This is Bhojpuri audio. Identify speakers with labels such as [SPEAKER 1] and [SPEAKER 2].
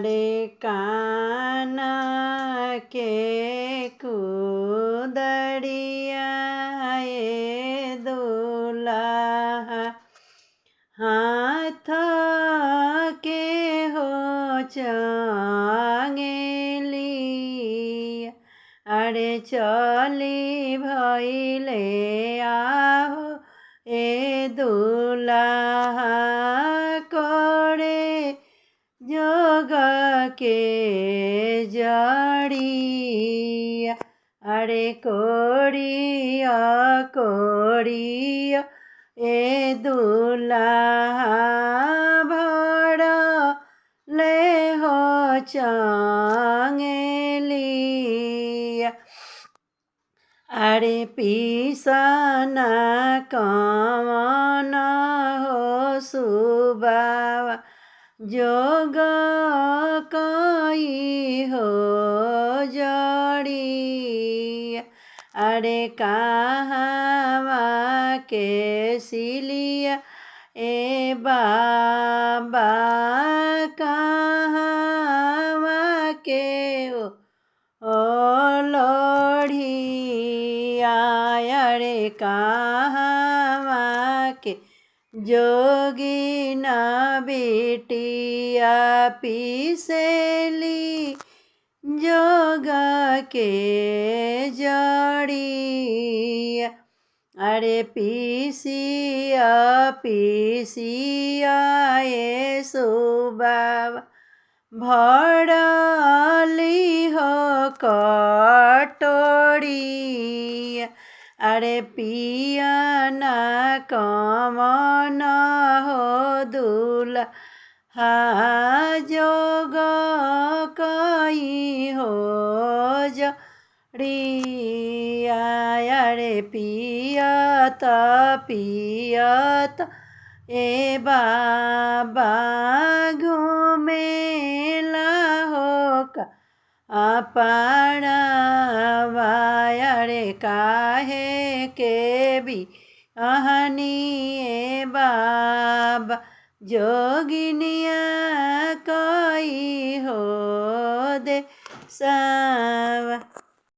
[SPEAKER 1] अरे काना के कुदड़िया ए दूल्हा हाथ के हो चंगेली अरे चली भइले आहो ए दूल्हा करे जोग के जड़िया अरे कोड़िया कोड़िया ए दूल्हा भड़ ले हो चंगेलिया अरे पीसना कवन हो सुबावा जोग कई हो जड़िया अरे कहाँवा के सिलिया ए बाबा कहाँवा के ओ लोढ़िया अरे कहाँवा के जोगिना बेटिया पीसेली जोग के जड़िया अरे पीसिया पीसिया ए सुबावा भड़ली हो कटोरिया अरे पियना कमन हो दूल्हा जोग कई हो जड़िया अरे पियत पियत ए बाबा घूमेला हो का पाड़वा अरे काहे के भी अहनी ए बाबा जोगिनिया कई हो दे सावा।